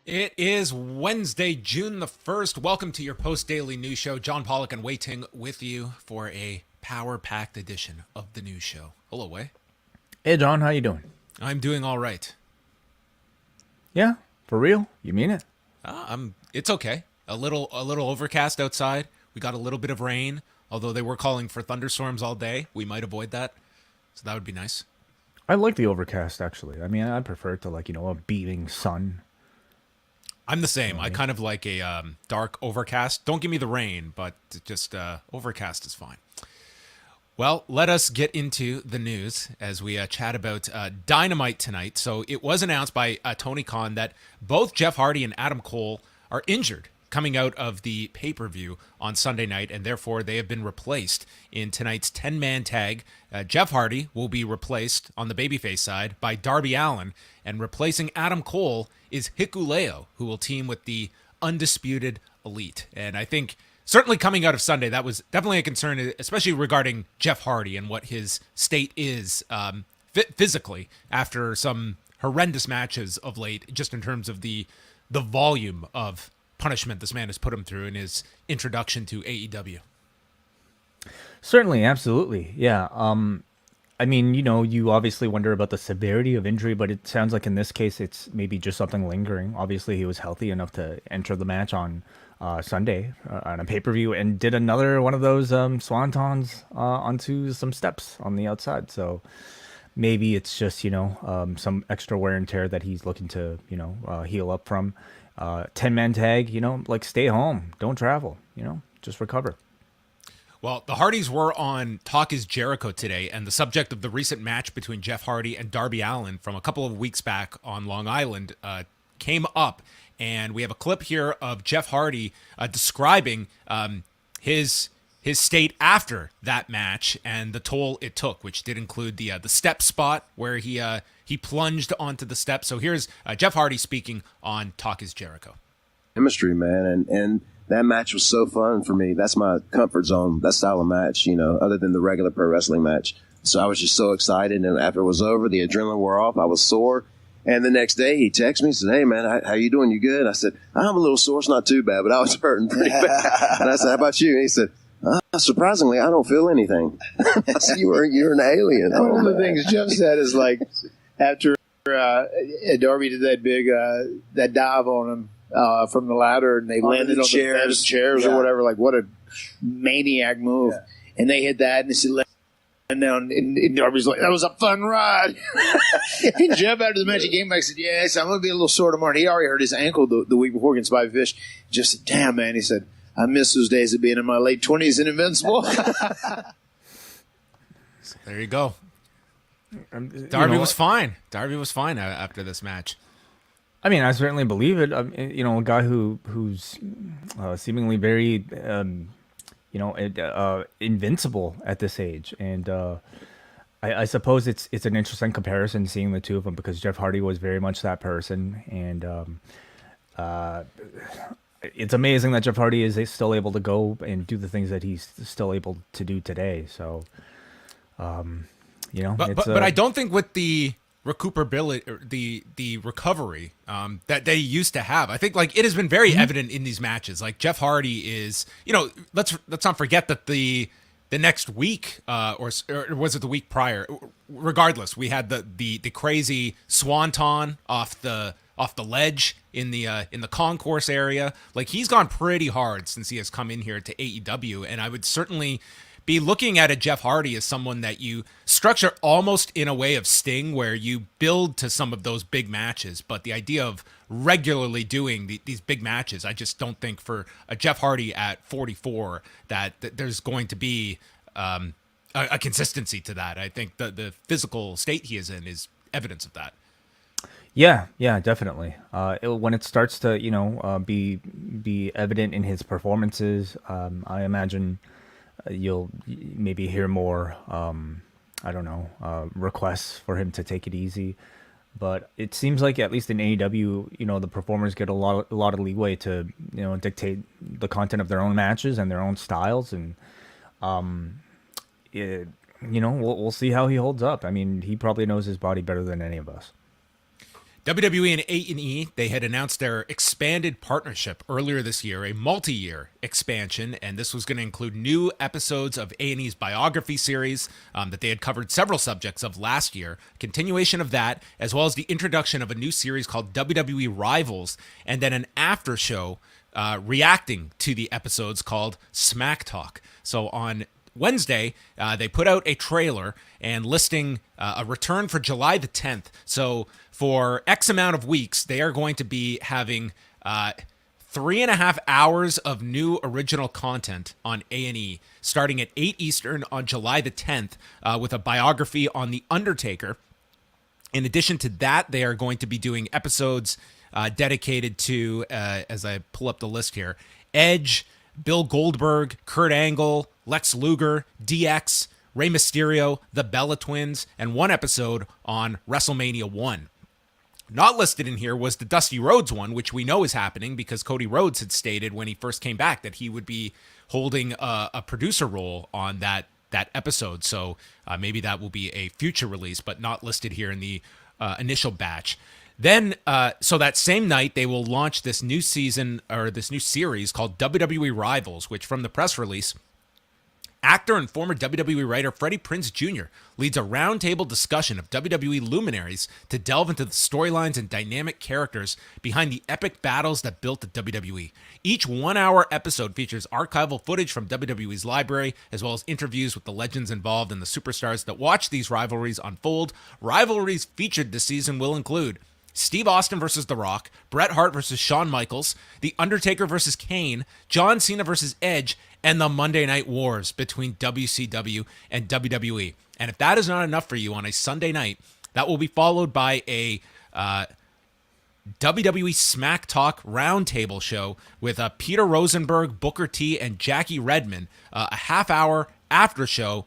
It is Wednesday, June the 1st. Welcome to your post-daily news show. John Pollock and Wai Ting with you for a power-packed edition of the news show. Hello, Wai. Hey, John, how you doing? I'm doing all right. Yeah, for real? You mean it? It's okay. A little overcast outside. We got a little bit of rain, although they were calling for thunderstorms all day. We might avoid that, so that would be nice. I like the overcast, actually. I mean, I prefer it to, a beaming sun. I'm the same. I kind of like a dark overcast. Don't give me the rain, but just overcast is fine. Well, let us get into the news as we chat about Dynamite tonight. So it was announced by Tony Khan that both Jeff Hardy and Adam Cole are injured coming out of the pay-per-view on Sunday night, and therefore they have been replaced in tonight's 10-man tag. Jeff Hardy will be replaced on the babyface side by Darby Allin, and replacing Adam Cole is Hikuleo, who will team with the Undisputed Elite. And I think certainly coming out of Sunday, that was definitely a concern, especially regarding Jeff Hardy and what his state is physically after some horrendous matches of late, just in terms of the volume of punishment this man has put him through in his introduction to AEW. Certainly, absolutely. Yeah. I mean, you obviously wonder about the severity of injury, but it sounds like in this case, it's maybe just something lingering. Obviously, he was healthy enough to enter the match on Sunday on a pay-per-view and did another one of those swantons onto some steps on the outside. So maybe it's just, some extra wear and tear that he's looking to, heal up from. 10-man tag, stay home, don't travel, just recover. Well, the Hardys were on Talk is Jericho today, and the subject of the recent match between Jeff Hardy and Darby Allin from a couple of weeks back on Long Island came up. And we have a clip here of Jeff Hardy describing his state after that match and the toll it took, which did include the step spot where he plunged onto the steps. So here's Jeff Hardy speaking on Talk is Jericho. Chemistry, man, and that match was so fun for me. That's my comfort zone, that style of match, other than the regular pro wrestling match. So I was just so excited, and after it was over, the adrenaline wore off. I was sore. And the next day he texted me and said, "Hey, man, how you doing? You good?" I said, "I'm a little sore. It's not too bad, but I was hurting pretty bad." And I said, "How about you?" And he said, "Surprisingly, I don't feel anything." I said, "You're an alien." One of the things Jeff said is after Darby did that big that dive on him from the ladder, and they landed on the chairs or whatever. What a maniac move! Yeah. And they hit that, and they said, and down, and Darby's like, "That was a fun ride." And Jeff, after the match, he came back and said, "Yes, I'm going to be a little sore tomorrow." And he already hurt his ankle the week before against Bobby Fish. Just said, "Damn, man," he said, "I miss those days of being in my late 20s and invincible." There you go. Darby was fine. Darby was fine after this match. I mean, I certainly believe it. A guy who's seemingly very invincible at this age, and I suppose it's an interesting comparison seeing the two of them, because Jeff Hardy was very much that person, and it's amazing that Jeff Hardy is still able to go and do the things that he's still able to do today. So, but I don't think with the recuperability, or the recovery that they used to have, I think it has been very evident in these matches. Jeff Hardy is, let's not forget that the next week or was it the week prior? Regardless, we had the crazy swanton off the ledge in the concourse area. He's gone pretty hard since he has come in here to AEW, and I would certainly be looking at a Jeff Hardy as someone that you structure almost in a way of Sting, where you build to some of those big matches. But the idea of regularly doing these big matches, I just don't think for a Jeff Hardy at 44 that there's going to be a consistency to that. I think the physical state he is in is evidence of that. Yeah, definitely. When it starts to, be evident in his performances, I imagine you'll maybe hear more, requests for him to take it easy. But it seems like, at least in AEW, the performers get a lot of leeway to, dictate the content of their own matches and their own styles. And, we'll see how he holds up. I mean, he probably knows his body better than any of us. WWE and A&E, they had announced their expanded partnership earlier this year, a multi-year expansion, and this was going to include new episodes of A&E's biography series that they had covered several subjects of last year, continuation of that, as well as the introduction of a new series called WWE Rivals, and then an after show reacting to the episodes called Smack Talk. So on Wednesday, they put out a trailer and listing a return for July the 10th. So for X amount of weeks, they are going to be having 3.5 hours of new original content on A&E, starting at 8 Eastern on July the 10th, with a biography on The Undertaker. In addition to that, they are going to be doing episodes dedicated to, as I pull up the list here, Edge, Bill Goldberg, Kurt Angle, Lex Luger, DX, Rey Mysterio, the Bella Twins, and one episode on WrestleMania 1. Not listed in here was the Dusty Rhodes one, which we know is happening because Cody Rhodes had stated when he first came back that he would be holding a producer role on that episode. So maybe that will be a future release, but not listed here in the initial batch. Then, so that same night, they will launch this new season or this new series called WWE Rivals, which from the press release, actor and former WWE writer Freddie Prinze Jr. leads a roundtable discussion of WWE luminaries to delve into the storylines and dynamic characters behind the epic battles that built the WWE. Each 1-hour episode features archival footage from WWE's library, as well as interviews with the legends involved and the superstars that watch these rivalries unfold. Rivalries featured this season will include Steve Austin versus The Rock, Bret Hart versus Shawn Michaels, The Undertaker versus Kane, John Cena versus Edge, and the Monday Night Wars between WCW and WWE. And if that is not enough for you on a Sunday night, that will be followed by a WWE Smack Talk Roundtable show with Peter Rosenberg, Booker T, and Jackie Redmond, a half-hour after show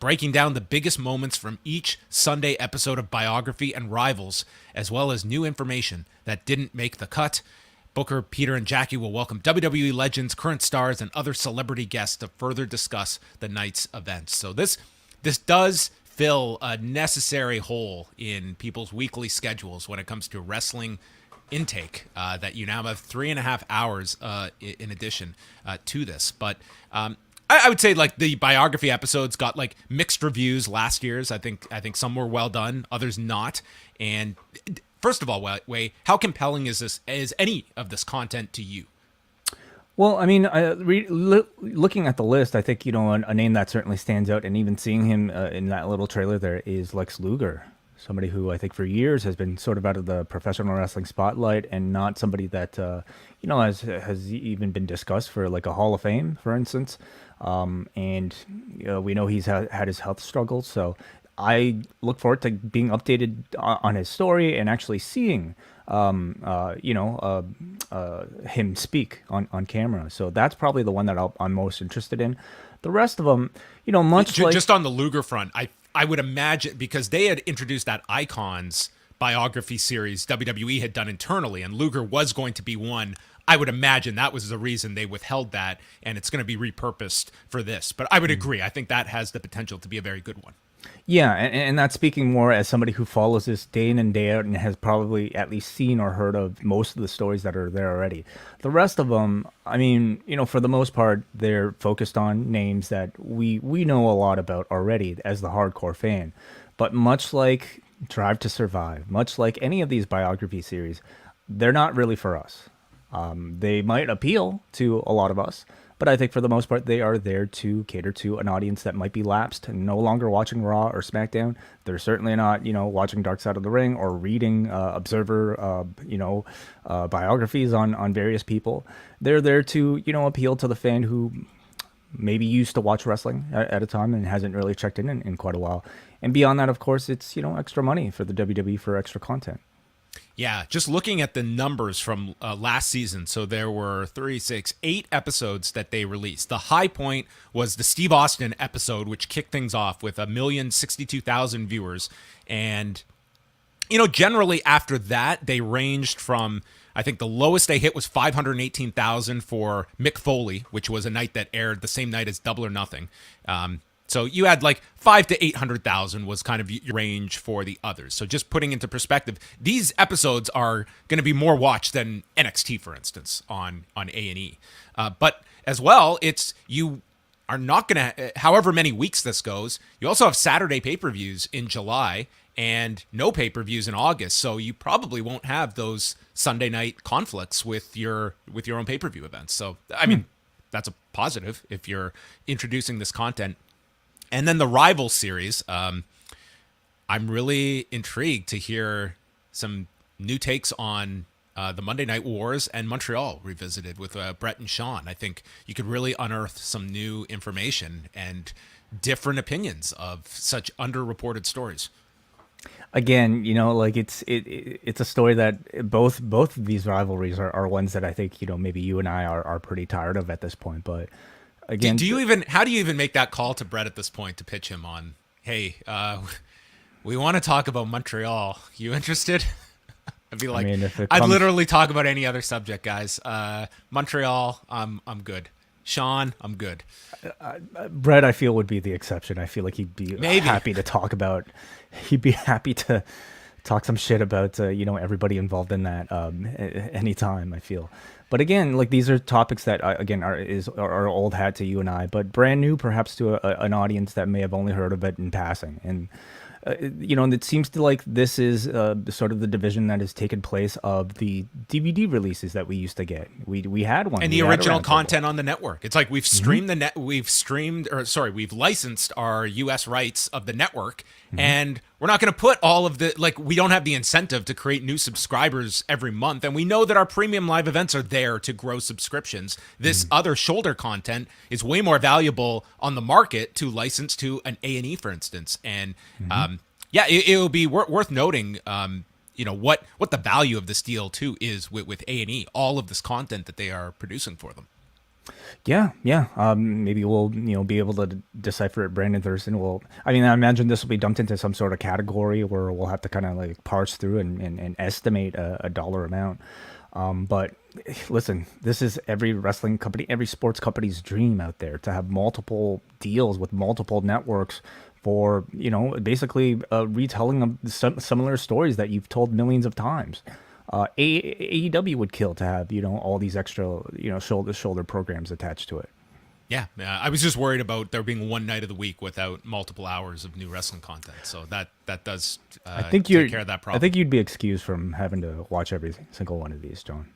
breaking down the biggest moments from each Sunday episode of Biography and Rivals, as well as new information that didn't make the cut. Booker, Peter, and Jackie will welcome WWE legends, current stars, and other celebrity guests to further discuss the night's events. So this does fill a necessary hole in people's weekly schedules when it comes to wrestling intake, that you now have 3.5 hours in addition to this. But I would say like the biography episodes got like mixed reviews last year's. I think some were well done, others not. And first of all, Wai, how compelling is any of this content to you? Well, I mean, looking at the list, I think, a name that certainly stands out, and even seeing him in that little trailer there, is Lex Luger, somebody who I think for years has been sort of out of the professional wrestling spotlight, and not somebody that has even been discussed for like a Hall of Fame, for instance. And we know he's had his health struggles, so I look forward to being updated on his story and actually seeing him speak on camera. So that's probably the one that I'm most interested in. The rest of them, much like just on the Luger front, I would imagine, because they had introduced that Icons biography series WWE had done internally, and Luger was going to be one. I would imagine that was the reason they withheld that, and it's going to be repurposed for this. But I would agree. I think that has the potential to be a very good one. Yeah, and that's speaking more as somebody who follows this day in and day out and has probably at least seen or heard of most of the stories that are there already. The rest of them, I mean, for the most part, they're focused on names that we know a lot about already as the hardcore fan. But much like Drive to Survive, much like any of these biography series, they're not really for us. They might appeal to a lot of us, but I think for the most part, they are there to cater to an audience that might be lapsed and no longer watching Raw or SmackDown. They're certainly not, watching Dark Side of the Ring or reading Observer, biographies on various people. They're there to, appeal to the fan who maybe used to watch wrestling at a time and hasn't really checked in quite a while. And beyond that, of course, it's, extra money for the WWE for extra content. Yeah, just looking at the numbers from last season, so there were 8 episodes that they released. The high point was the Steve Austin episode, which kicked things off with 1,062,000 viewers. And, generally after that, they ranged from, I think the lowest they hit was 518,000 for Mick Foley, which was a night that aired the same night as Double or Nothing. So you had like 5 to 800,000 was kind of your range for the others. So just putting into perspective, these episodes are going to be more watched than NXT, for instance, on A&E. But as well, it's you are not going to, however many weeks this goes, you also have Saturday pay-per-views in July and no pay-per-views in August. So you probably won't have those Sunday night conflicts with your own pay-per-view events. So, I mean, that's a positive if you're introducing this content. And then the Rival series, I'm really intrigued to hear some new takes on the Monday Night Wars and Montreal revisited with Brett and Sean. I think you could really unearth some new information and different opinions of such underreported stories. Again, like it's a story that both of these rivalries are ones that I think maybe you and I are pretty tired of at this point. But again, how do you even make that call to Brett at this point to pitch him on? Hey, we want to talk about Montreal. You interested? I'd be like, I'd literally talk about any other subject, guys. Montreal, I'm good. Sean, I'm good. Brett, I feel, would be the exception. I feel like he'd be happy to talk about. He'd be happy to talk some shit about everybody involved in that anytime. I feel, but again, like these are topics that again are old hat to you and I, but brand new perhaps to an audience that may have only heard of it in passing. And and it seems to like this is sort of the division that has taken place of the DVD releases that we used to get. We had one. And the original content on the network. It's like we've streamed we've licensed our US rights of the network, and we're not going to put all of we don't have the incentive to create new subscribers every month. And we know that our premium live events are there to grow subscriptions. This other shoulder content is way more valuable on the market to license to an A&E, for instance. And, it will be worth noting, what the value of this deal too is with A&E, all of this content that they are producing for them. Yeah. Maybe we'll be able to decipher it. Brandon Thurston I imagine this will be dumped into some sort of category where we'll have to kind of like parse through and estimate a dollar amount. But listen, this is every wrestling company, every sports company's dream out there, to have multiple deals with multiple networks for basically retelling of similar stories that you've told millions of times. AEW would kill to have all these extra shoulder programs attached to it. Yeah, I was just worried about there being one night of the week without multiple hours of new wrestling content. So that does take care of that problem. I think you'd be excused from having to watch every single one of these, John.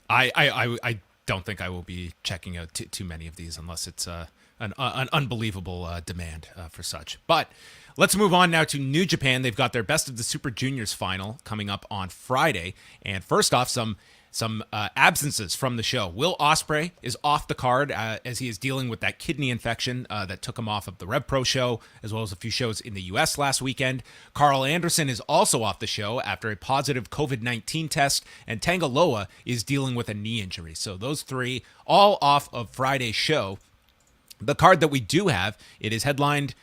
I don't think I will be checking out too many of these unless it's an unbelievable demand for such. But let's move on now to New Japan. They've got their Best of the Super Juniors final coming up on Friday. And first off, some absences from the show. Will Ospreay is off the card as he is dealing with that kidney infection that took him off of the Rev Pro show, as well as a few shows in the U.S. last weekend. Karl Anderson is also off the show after a positive COVID-19 test, and Tanga Loa is dealing with a knee injury. So those three all off of Friday's show. The card that we do have, it is headlined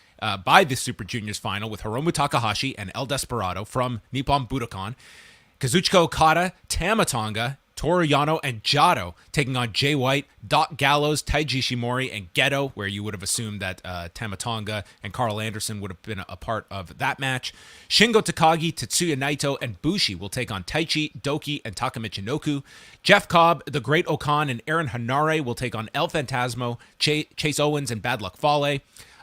by the Super Juniors final with Hiromu Takahashi and El Desperado from Nippon Budokan. Kazuchika Okada, Tama Tonga, Toru Yano, and Jado taking on Jay White, Doc Gallows, Taiji Ishimori, and Gedo, where you would have assumed that Tama Tonga and Karl Anderson would have been a part of that match. Shingo Takagi, Tetsuya Naito, and Bushi will take on Taichi, Doki, and Taka Michinoku. Jeff Cobb, The Great Okan, and Aaron Hanare will take on El Phantasmo, Chase Owens, and Bad Luck Fale.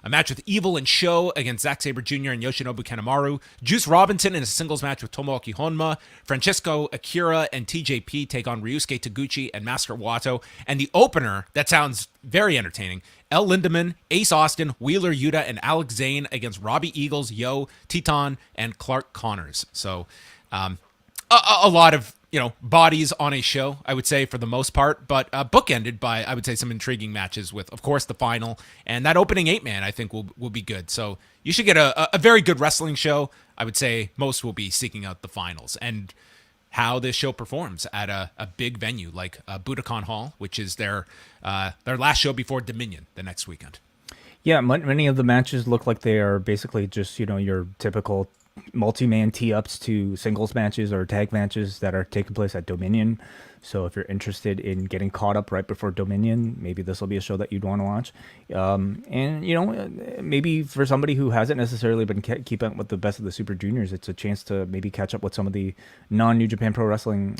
A match with Evil and Sho against Zack Sabre Jr. and Yoshinobu Kanemaru. Juice Robinson in a singles match with Tomoaki Honma. Francesco Akira and TJP take on Ryusuke Taguchi and Master Wato. And the opener, that sounds very entertaining, El Lindemann, Ace Austin, Wheeler Yuta, and Alex Zane against Robbie Eagles, Yo, Titan, and Clark Connors. So a lot of bodies on a show, I would say, for the most part, but bookended by, I would say, some intriguing matches with, of course, the final. And that opening 8-man, I think, will be good. So you should get a very good wrestling show. I would say most will be seeking out the finals and how this show performs at a big venue like Budokan Hall, which is their last show before Dominion the next weekend. Yeah, many of the matches look like they are basically just, your typical multi-man tee-ups to singles matches or tag matches that are taking place at Dominion. So if you're interested in getting caught up right before Dominion, maybe this will be a show that you'd want to watch. And, you know, maybe for somebody who hasn't necessarily been keeping up with the best of the Super Juniors, it's a chance to maybe catch up with some of the non-New Japan Pro Wrestling,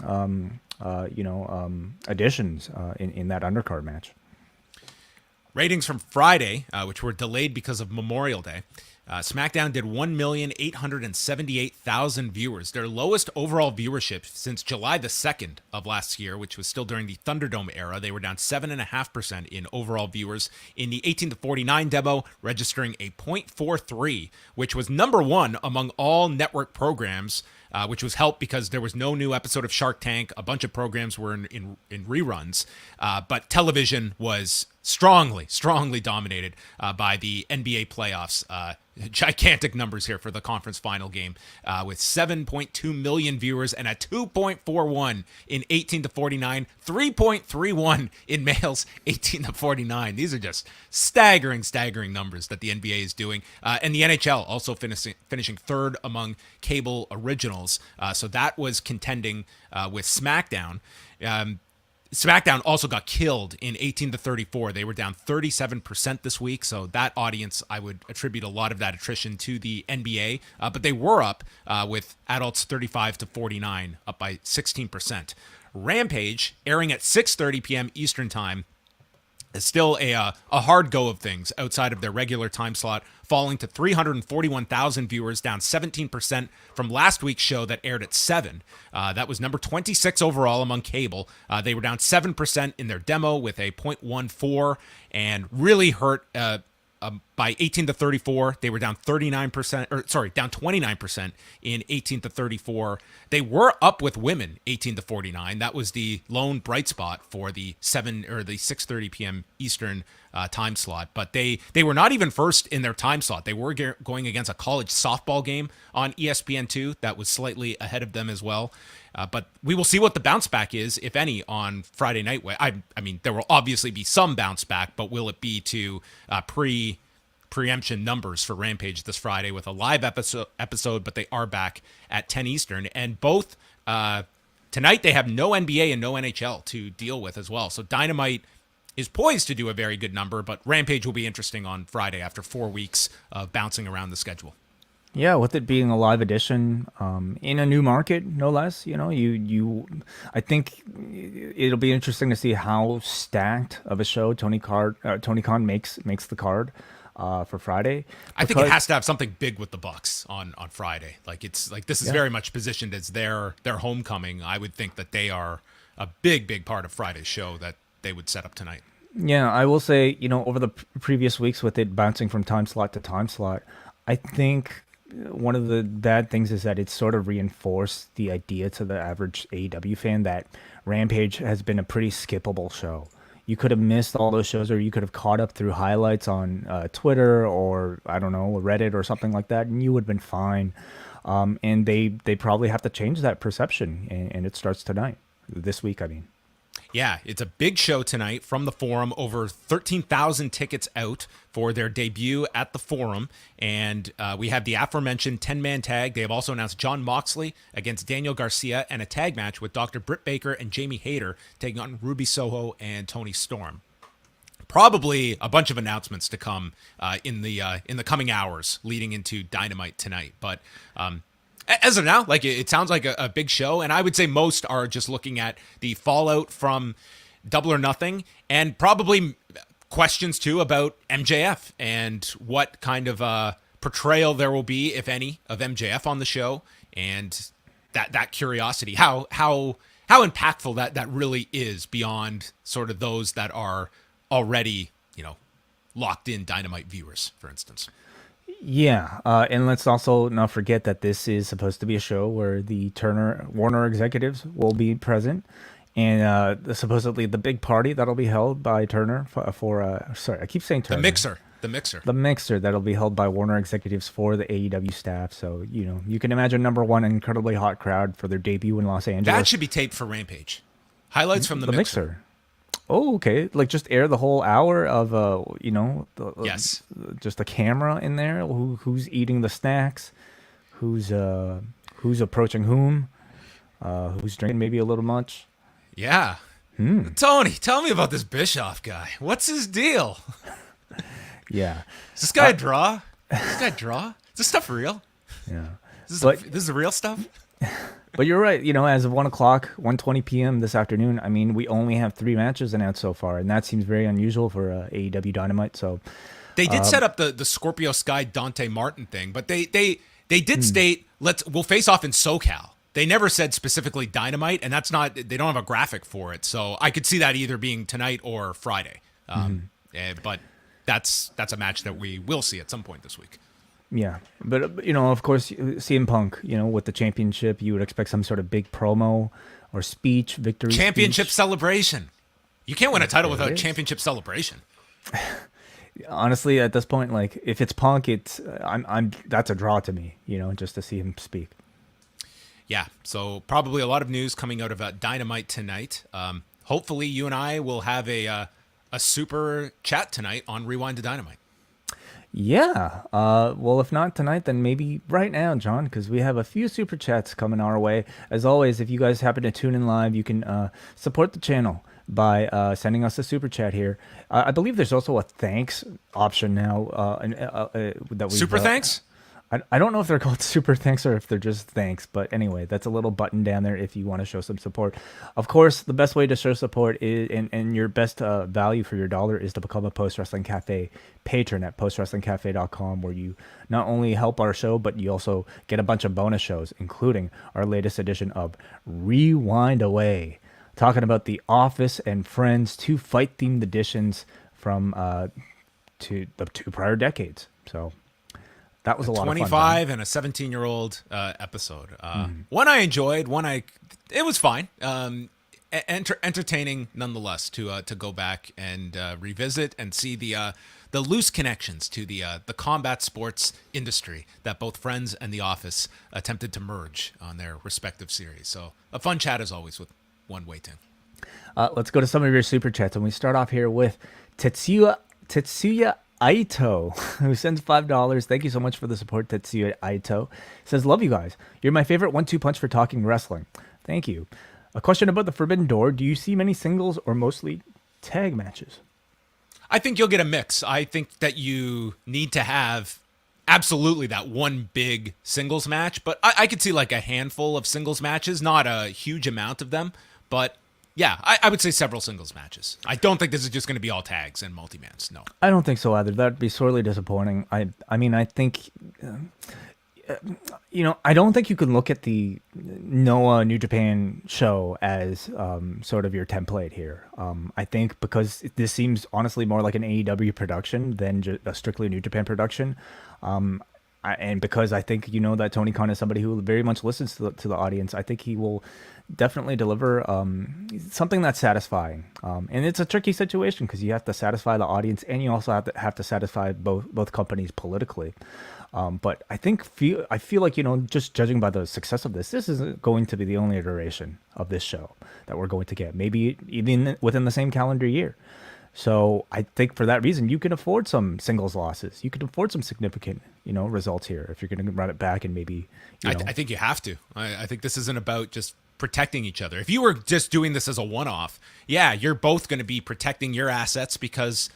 additions in that undercard match. Ratings from Friday, which were delayed because of Memorial Day. SmackDown did 1,878,000 viewers, their lowest overall viewership since July the 2nd of last year, which was still during the Thunderdome era. They were down 7.5% in overall viewers in the 18 to 49 demo, registering a 0.43, which was number one among all network programs, which was helped because there was no new episode of Shark Tank. A bunch of programs were in reruns, but television was strongly dominated by the NBA playoffs. Gigantic numbers here for the conference final game, with 7.2 million viewers and a 2.41 in 18 to 49, 3.31 in males 18 to 49. These are just staggering numbers that the NBA is doing. And the NHL also finishing third among cable originals. So that was contending with SmackDown. SmackDown also got killed in 18 to 34. They were down 37% this week. So that audience, I would attribute a lot of that attrition to the NBA. But they were up with adults 35 to 49, up by 16%. Rampage, airing at 6:30 p.m. Eastern Time, is still a hard go of things outside of their regular time slot, falling to 341,000 viewers, down 17% from last week's show that aired at 7. That was number 26 overall among cable. They were down 7% in their demo with a 0.14 and really hurt by 18 to 34. They were down 29% in 18 to 34. They were up with women 18 to 49. That was the lone bright spot for the 6:30 p.m. Eastern time slot. But they were not even first in their time slot. They were going against a college softball game on ESPN2 that was slightly ahead of them as well. But we will see what the bounce back is, if any, on Friday night. I mean, there will obviously be some bounce back, but will it be to preemption numbers for Rampage this Friday with a live episode, but they are back at 10 Eastern. And both tonight they have no NBA and no NHL to deal with as well. So Dynamite is poised to do a very good number, but Rampage will be interesting on Friday after 4 weeks of bouncing around the schedule. Yeah, with it being a live edition in a new market, no less. You know, I think it'll be interesting to see how stacked of a show Tony Khan makes the card for Friday. I think it has to have something big with the Bucks on Friday. Like this is very much positioned as their homecoming. I would think that they are a big part of Friday's show that they would set up tonight. Yeah, I will say, you know, over the previous weeks with it bouncing from time slot to time slot, I think one of the bad things is that it's sort of reinforced the idea to the average AEW fan that Rampage has been a pretty skippable show. You could have missed all those shows, or you could have caught up through highlights on Twitter or, I don't know, Reddit or something like that, and you would have been fine. And they probably have to change that perception, and it starts tonight, this week, I mean. Yeah, it's a big show tonight from the Forum. Over 13,000 tickets out for their debut at the Forum. And we have the aforementioned 10-man tag. They have also announced Jon Moxley against Daniel Garcia and a tag match with Dr. Britt Baker and Jamie Hayter taking on Ruby Soho and Tony Storm. Probably a bunch of announcements to come in the coming hours leading into Dynamite tonight. But as of now, like it sounds like a big show, and I would say most are just looking at the fallout from Double or Nothing, and probably questions too about MJF and what kind of portrayal there will be, if any, of MJF on the show, and that curiosity, how impactful that really is beyond sort of those that are already, you know, locked in Dynamite viewers, for instance. Yeah, and let's also not forget that this is supposed to be a show where the Warner executives will be present, and supposedly the big party that'll be held by Turner sorry, I keep saying Turner. The Mixer that'll be held by Warner executives for the AEW staff. So, you know, you can imagine number one, an incredibly hot crowd for their debut in Los Angeles. That should be taped for Rampage. Highlights from the Mixer. Oh, okay. Like just air the whole hour of yes, just a camera in there. Who's eating the snacks? who's approaching whom, who's drinking maybe a little much. Yeah. Tony, tell me about this Bischoff guy. What's his deal? Yeah. Is this guy a draw? Is this stuff real? Yeah. This is the real stuff? But you're right. As of 1:20 p.m. this afternoon, I mean, we only have 3 matches announced so far, and that seems very unusual for AEW Dynamite. So they did set up the Scorpio Sky Dante Martin thing, but they did state we'll face off in SoCal. They never said specifically Dynamite, and that's not. They don't have a graphic for it, so I could see that either being tonight or Friday. But that's a match that we will see at some point this week. Yeah, but of course, CM Punk, with the championship, you would expect some sort of big promo or speech, victory championship speech. Celebration. You can't win a title without a championship celebration. Honestly, at this point, like if it's Punk, that's a draw to me, just to see him speak. Yeah, so probably a lot of news coming out of Dynamite tonight. Hopefully, you and I will have a super chat tonight on Rewind to Dynamite. Yeah. Well, if not tonight, then maybe right now, John, because we have a few super chats coming our way. As always, if you guys happen to tune in live, you can support the channel by sending us a super chat here. I believe there's also a thanks option now. That we super thanks? I don't know if they're called super thanks or if they're just thanks, but anyway, that's a little button down there if you want to show some support. Of course, the best way to show support is, and your best value for your dollar is to become a Post Wrestling Cafe patron at postwrestlingcafe.com, where you not only help our show, but you also get a bunch of bonus shows, including our latest edition of Rewind Away, talking about The Office and Friends, 2 fight-themed editions from the 2 prior decades. So that was a lot of fun. 25 and a 17-year-old episode. One I enjoyed. It was fine. Entertaining nonetheless to go back and revisit and see the loose connections to the combat sports industry that both Friends and The Office attempted to merge on their respective series. So a fun chat as always with One Wai Ting. Let's go to some of your super chats, and we start off here with Tetsuya Aito, who sends $5. Thank you so much for the support, Tetsuya Aito. Says, love you guys. You're my favorite 1-2 punch for talking wrestling. Thank you. A question about the Forbidden Door. Do you see many singles or mostly tag matches? I think you'll get a mix. I think that you need to have absolutely that one big singles match, but I could see like a handful of singles matches, not a huge amount of them, but yeah, I would say several singles matches. I don't think this is just going to be all tags and multi-mans. No. I don't think so either. That'd be sorely disappointing. I mean, I think, I don't think you can look at the Noah New Japan show as sort of your template here. I think because this seems honestly more like an AEW production than just a strictly New Japan production. And because I think that Tony Khan is somebody who very much listens to the audience, I think he will definitely deliver something that's satisfying. And it's a tricky situation because you have to satisfy the audience and you also have to satisfy both companies politically. But I feel like just judging by the success of this isn't going to be the only iteration of this show that we're going to get. Maybe even within the same calendar year. So I think for that reason, you can afford some singles losses. You can afford some significant, results here if you're going to run it back and maybe. I think you have to. I think this isn't about just protecting each other. If you were just doing this as a one-off, yeah, you're both going to be protecting your assets because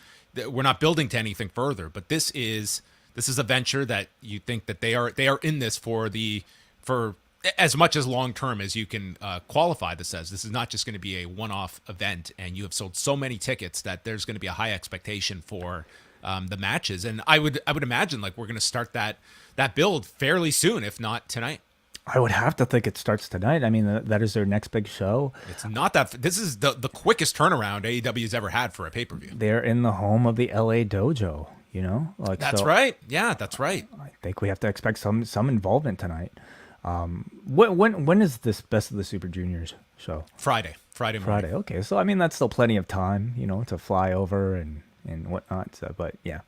we're not building to anything further. But this is a venture that you think that they are in this for as much as long-term as you can qualify this as. This is not just going to be a one-off event, and you have sold so many tickets that there's going to be a high expectation for the matches. And I would imagine like we're going to start that build fairly soon, if not tonight. I would have to think it starts tonight. I mean, that is their next big show. It's not that. This is the quickest turnaround AEW has ever had for a pay-per-view. They're in the home of the LA Dojo, That's right. Yeah, that's right. I think we have to expect some involvement tonight. When is this Best of the Super Juniors show? Friday morning. Friday. Okay, so I mean that's still plenty of time, to fly over and whatnot. So, but yeah,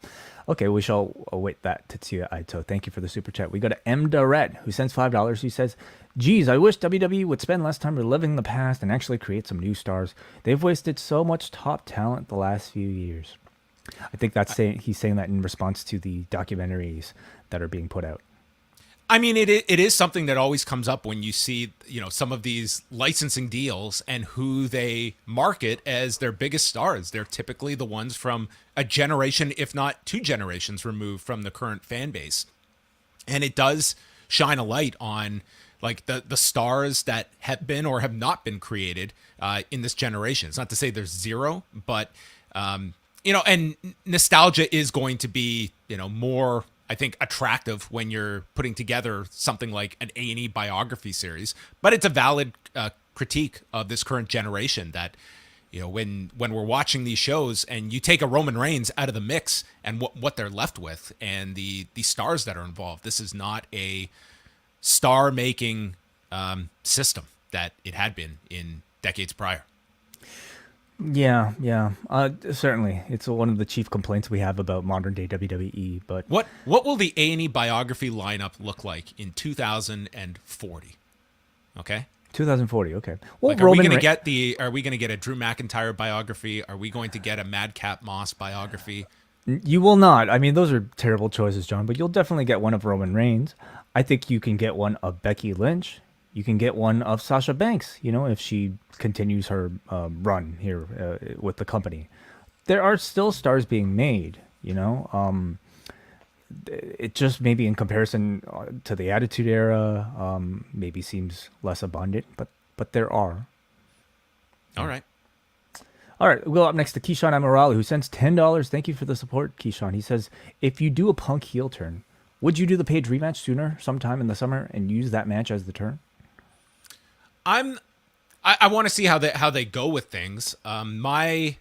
okay, we shall await that. Tetsuya Aito, thank you for the super chat. We go to M. Darrett, who sends $5. He says, "Geez, I wish WWE would spend less time reliving the past and actually create some new stars. They've wasted so much top talent the last few years." I think he's saying that in response to the documentaries that are being put out. I mean, it is something that always comes up when you see, some of these licensing deals and who they market as their biggest stars. They're typically the ones from a generation, if not 2 generations removed from the current fan base. And it does shine a light on like the stars that have been or have not been created in this generation. It's not to say there's zero, but and nostalgia is going to be, more, I think, attractive when you're putting together something like an A&E biography series. But it's a valid critique of this current generation that, when we're watching these shows and you take a Roman Reigns out of the mix and what they're left with and the stars that are involved, this is not a star-making system that it had been in decades prior. Yeah. Certainly, it's one of the chief complaints we have about modern day WWE. But what will the A&E biography lineup look like in 2040? Okay, 2040. Okay. Well, like, are we going to get a Drew McIntyre biography? Are we going to get a Madcap Moss biography? You will not. I mean, those are terrible choices, John. But you'll definitely get one of Roman Reigns. I think you can get one of Becky Lynch. You can get one of Sasha Banks, if she continues her run here with the company. There are still stars being made, It just maybe in comparison to the Attitude Era, maybe seems less abundant, but there are. All right. We'll go up next to Keyshawn Amorale, who sends $10. Thank you for the support, Keyshawn. He says, if you do a Punk heel turn, would you do the Page rematch sooner, sometime in the summer, and use that match as the turn? I want to see how they go with things. I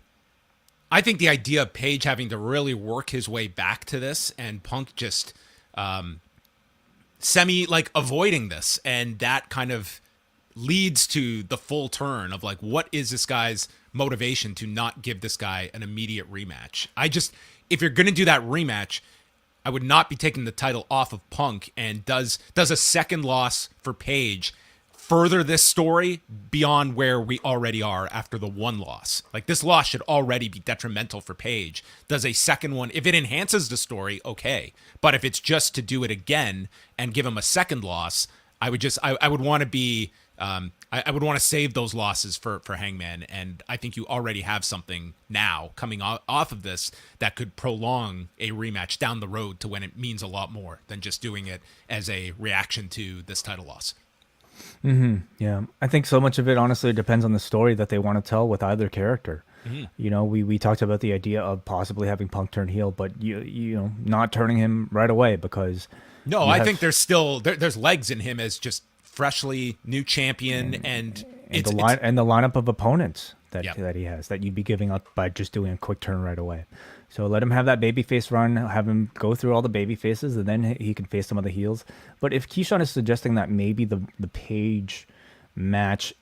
think the idea of Page having to really work his way back to this and Punk just avoiding this, and that kind of leads to the full turn of like, what is this guy's motivation to not give this guy an immediate rematch? If you're going to do that rematch, I would not be taking the title off of Punk. And does a second loss for Page further this story beyond where we already are after the one loss? Like, this loss should already be detrimental for Page. Does a second one, if it enhances the story, okay. But if it's just to do it again and give him a second loss, I would want to be, I would want to save those losses for Hangman. And I think you already have something now coming off of this that could prolong a rematch down the road to when it means a lot more than just doing it as a reaction to this title loss. Mm-hmm. Yeah, I think so much of it honestly depends on the story that they want to tell with either character. Mm-hmm. We talked about the idea of possibly having Punk turn heel, but not turning him right away because I think there's still there's legs in him as just freshly new champion and the lineup of opponents that he has that you'd be giving up by just doing a quick turn right away. So let him have that babyface run, have him go through all the baby faces, and then he can face some of the heels. But if Keyshawn is suggesting that maybe the Page match,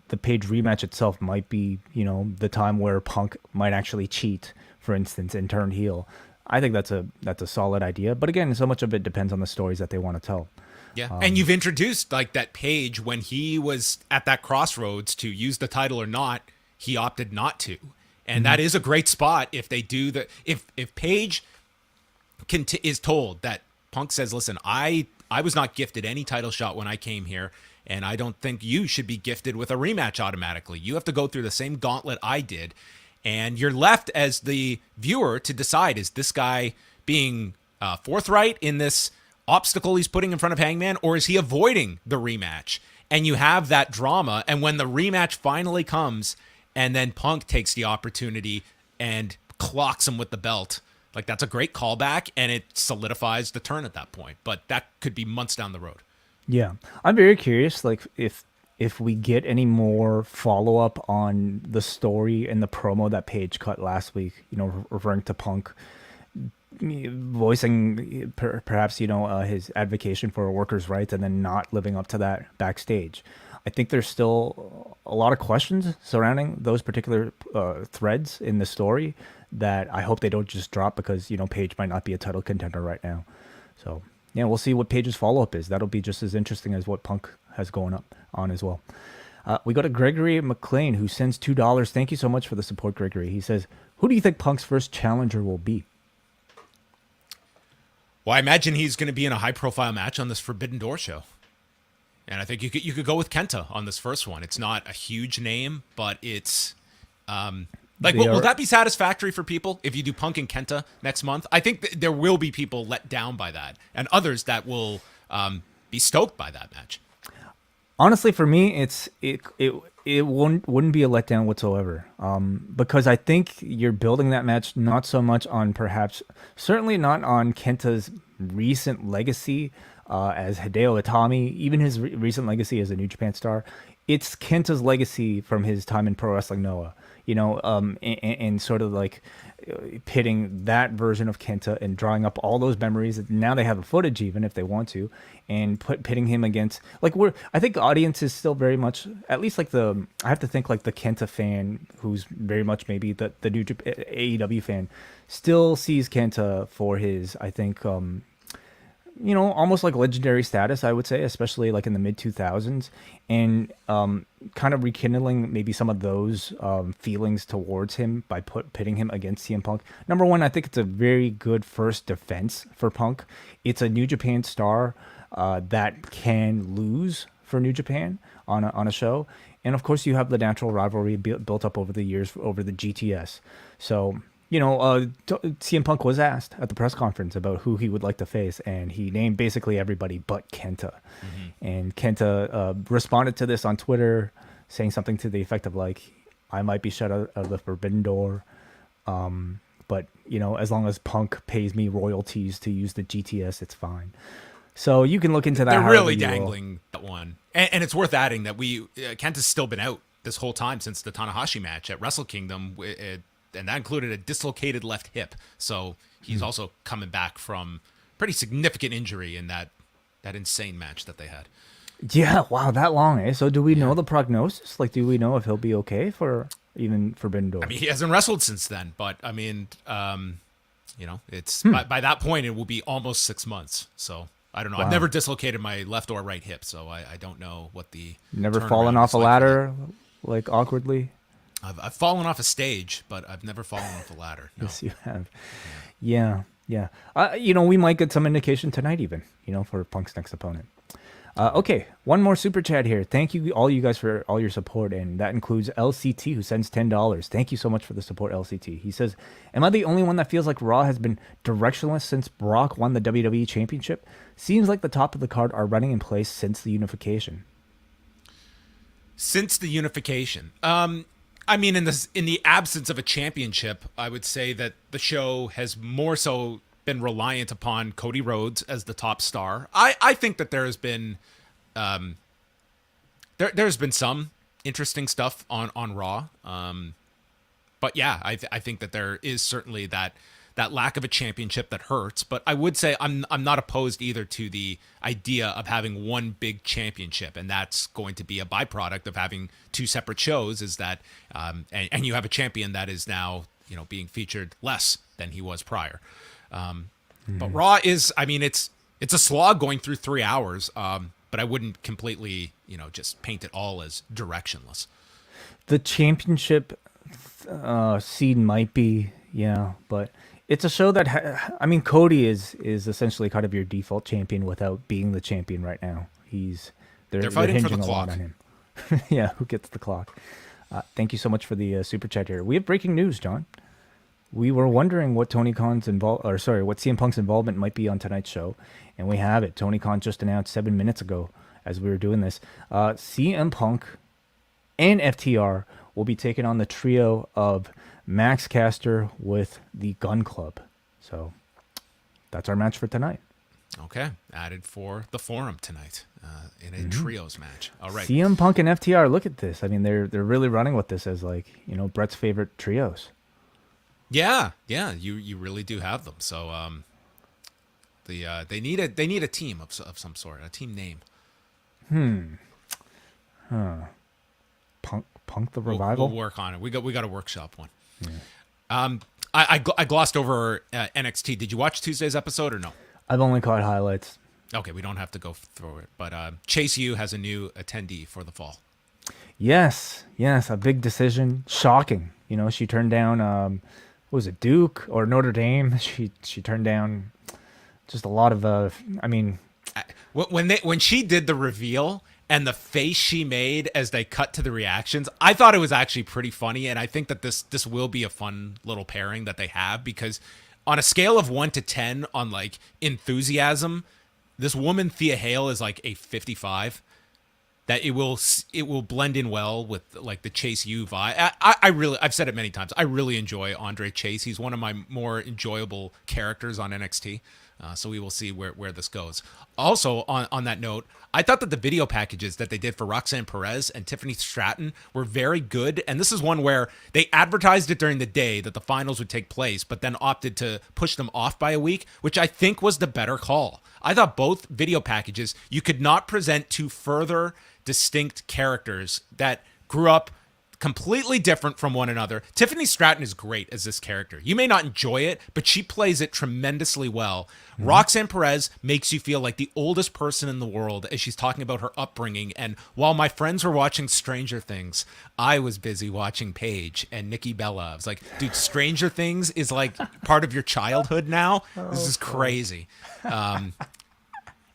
the Page rematch itself might be, the time where Punk might actually cheat, for instance, and turn heel, I think that's a solid idea. But again, so much of it depends on the stories that they want to tell. Yeah, and you've introduced like that Page when he was at that crossroads to use the title or not, he opted not to. And that is a great spot if they do if Page is told that Punk says, listen, I was not gifted any title shot when I came here, and I don't think you should be gifted with a rematch automatically. You have to go through the same gauntlet I did, and you're left as the viewer to decide, is this guy being forthright in this obstacle he's putting in front of Hangman, or is he avoiding the rematch? And you have that drama, and when the rematch finally comes, and then Punk takes the opportunity and clocks him with the belt. Like, that's a great callback, and it solidifies the turn at that point. But that could be months down the road. Yeah. I'm very curious, like, if we get any more follow-up on the story and the promo that Page cut last week, referring to Punk, voicing perhaps, his advocacy for workers' rights and then not living up to that backstage. I think there's still a lot of questions surrounding those particular threads in the story that I hope they don't just drop because, Page might not be a title contender right now. So, yeah, we'll see what Page's follow-up is. That'll be just as interesting as what Punk has going up on as well. We go to Gregory McLean, who sends $2. Thank you so much for the support, Gregory. He says, who do you think Punk's first challenger will be? Well, I imagine he's going to be in a high-profile match on this Forbidden Door show. And I think you could go with Kenta on this first one. It's not a huge name, but it's will that be satisfactory for people if you do Punk and Kenta next month? I think there will be people let down by that, and others that will be stoked by that match. Honestly, for me, it wouldn't be a letdown whatsoever, because I think you're building that match not so much on certainly not on Kenta's recent legacy as Hideo Itami, even his recent legacy as a New Japan star. It's Kenta's legacy from his time in Pro Wrestling Noah, and sort of like pitting that version of Kenta and drawing up all those memories. Now they have the footage, even if they want to, and pitting him against I think the audience is still very much, at least I have to think like the Kenta fan, who's very much maybe the New Japan, AEW fan, still sees Kenta for his, I think, almost like legendary status, I would say, especially like in the mid 2000s, and kind of rekindling maybe some of those feelings towards him by pitting him against CM Punk. Number one, I think it's a very good first defense for Punk. It's a New Japan star that can lose for New Japan on a show, and of course you have the natural rivalry built up over the years over the GTS. So CM Punk was asked at the press conference about who he would like to face, and he named basically everybody but Kenta. Mm-hmm. And Kenta responded to this on Twitter, saying something to the effect of like, I might be shut out of the Forbidden Door, but as long as Punk pays me royalties to use the GTS, it's fine. So you can look into that. They're really dangling that one, and it's worth adding that Kenta's still been out this whole time since the Tanahashi match at Wrestle Kingdom. And that included a dislocated left hip. So he's also coming back from pretty significant injury in that insane match that they had. Yeah, wow, that long, eh? So do we know the prognosis? Like, do we know if he'll be okay for even Forbidden Door? I mean, he hasn't wrestled since then, but I mean, it's by that point, it will be almost 6 months. So I don't know. Wow. I've never dislocated my left or right hip, so I don't know what the never fallen off a ladder, like awkwardly. I've fallen off a stage, but I've never fallen off a ladder. No. Yes, you have. Yeah. We might get some indication tonight even, for Punk's next opponent. Okay, one more super chat here. Thank you, all you guys, for all your support, and that includes LCT, who sends $10. Thank you so much for the support, LCT. He says, am I the only one that feels like Raw has been directionless since Brock won the WWE Championship? Seems like the top of the card are running in place since the unification. Since the unification. I mean, in the absence of a championship, I would say that the show has more so been reliant upon Cody Rhodes as the top star. I think that there has been there's been some interesting stuff on Raw. But yeah, I think that there is certainly that lack of a championship that hurts. But I would say I'm not opposed either to the idea of having one big championship, and that's going to be a byproduct of having two separate shows. Is that and you have a champion that is now being featured less than he was prior. But Raw is, I mean, it's a slog going through 3 hours. But I wouldn't completely just paint it all as directionless. The championship seed might be, but it's a show that Cody is essentially kind of your default champion without being the champion right now. They're fighting for the a clock lot on him. Yeah, who gets the clock? Thank you so much for the super chat here. We have breaking news, John. We were wondering what what CM Punk's involvement might be on tonight's show, and we have it. Tony Khan just announced 7 minutes ago as we were doing this. CM Punk and FTR will be taking on the trio of Max Caster with the Gun Club. So that's our match for tonight. Okay, added for the Forum tonight in a trios match. All right, CM Punk and FTR. Look at this. I mean, they're really running with this as Brett's favorite trios. Yeah, you really do have them. So they need a team of some sort, a team name. Punk the Revival. We'll work on it. We got a workshop one. Yeah. I glossed over NXT. Did you watch Tuesday's episode or no? I've only caught highlights. Okay, we don't have to go through it. But Chase U has a new attendee for the fall. Yes, a big decision. Shocking. She turned down. What was it, Duke or Notre Dame? She turned down just a lot of I mean, when she did the reveal and the face she made as they cut to the reactions, I thought it was actually pretty funny, and I think that this will be a fun little pairing that they have, because on a scale of 1 to 10 on like enthusiasm, this woman Thea Hale is like a 55. That it will blend in well with like the Chase U vibe. I've said it many times. I really enjoy Andre Chase. He's one of my more enjoyable characters on NXT. So we will see where this goes. Also, on that note, I thought that the video packages that they did for Roxanne Perez and Tiffany Stratton were very good. And this is one where they advertised it during the day that the finals would take place, but then opted to push them off by a week, which I think was the better call. I thought both video packages, you could not present two further distinct characters that grew up completely different from one another. Tiffany Stratton is great as this character. You may not enjoy it, but she plays it tremendously well. Mm-hmm. Roxanne Perez makes you feel like the oldest person in the world as she's talking about her upbringing. And while my friends were watching Stranger Things, I was busy watching Paige and Nikki Bella. I was like, dude, Stranger Things is like part of your childhood now. This is crazy.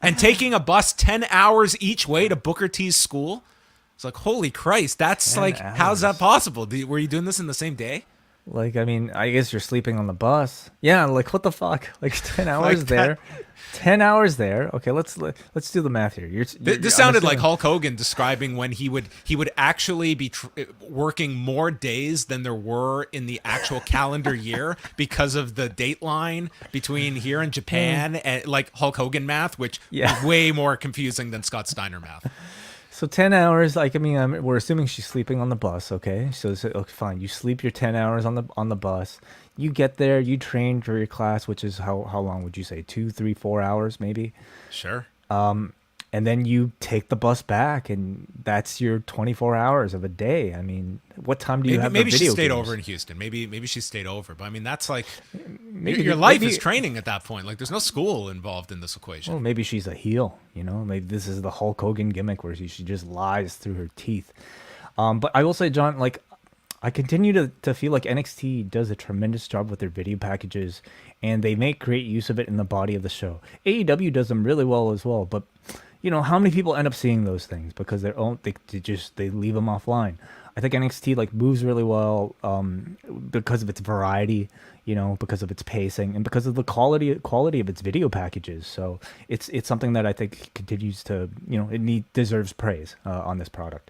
And taking a bus 10 hours each way to Booker T's school. It's like, holy Christ, that's like, hours. How's that possible? Were you doing this in the same day? Like, I mean, I guess you're sleeping on the bus. Yeah, like, what the fuck? Like, 10 hours like there. 10 hours there. Okay, let's do the math here. This sounded like Hulk Hogan describing when he would actually be working more days than there were in the actual calendar year because of the date line between here and Japan, and like Hulk Hogan math, which is way more confusing than Scott Steiner math. So 10 hours, like, I mean, we're assuming she's sleeping on the bus, okay? So okay, fine, you sleep your 10 hours on the bus. You get there, you train for your class, which is how long would you say? 2, 3, 4 hours, maybe? Sure. And then you take the bus back, and that's your 24 hours of a day. I mean, what time do you have? Maybe she stayed games? over in Houston. Maybe she stayed over. But I mean, that's like your life is training at that point. Like, there's no school involved in this equation. Well, maybe she's a heel. You know, maybe this is the Hulk Hogan gimmick where she just lies through her teeth. But I will say, John, like, I continue to feel like NXT does a tremendous job with their video packages, and they make great use of it in the body of the show. AEW does them really well as well, but you know, how many people end up seeing those things because they leave them offline? I think NXT like moves really well because of its variety, you know, because of its pacing, and because of the quality of its video packages. So it's something that I think continues to, you know, deserves praise on this product.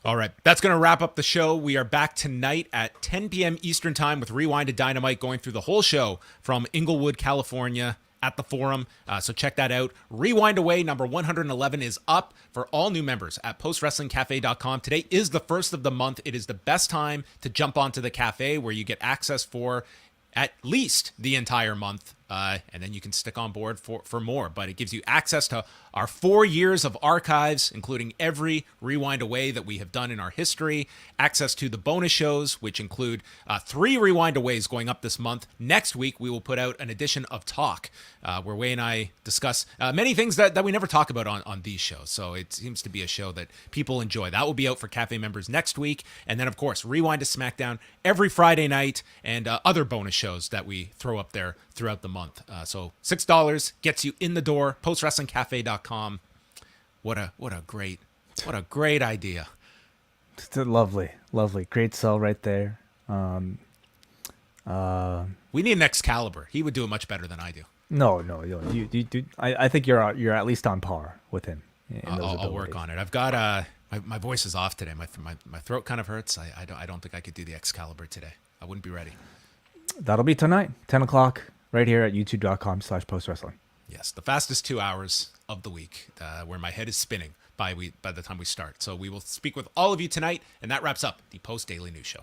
All right, that's going to wrap up the show. We are back tonight at 10 p.m. Eastern Time with Rewind to Dynamite, going through the whole show from Inglewood, California, at the Forum. So check that out. Rewind Away number 111 is up for all new members at postwrestlingcafe.com. Today is the first of the month. It is the best time to jump onto the cafe, where you get access for at least the entire month. And then you can stick on board for more. But it gives you access to our 4 years of archives, including every Rewind Away that we have done in our history, access to the bonus shows, which include 3 Rewind Aways going up this month. Next week, we will put out an edition of Talk, where Wai and I discuss many things that we never talk about on these shows. So it seems to be a show that people enjoy. That will be out for Cafe members next week. And then, of course, Rewind to SmackDown every Friday night, and other bonus shows that we throw up there throughout the month. So $6 gets you in the door. postwrestlingcafe.com. What a great idea. It's a lovely great sell right there. We need an Excalibur. He would do it much better than I do. No, I think you're at least on par with him. I'll work on it. I've got my voice is off today. My throat kind of hurts. I don't think I could do the Excalibur today. I wouldn't be ready. That'll be tonight, 10 o'clock, right here at youtube.com/postwrestling. Yes, the fastest 2 hours of the week, where my head is spinning by the time we start. So we will speak with all of you tonight, and that wraps up the Post Daily News Show.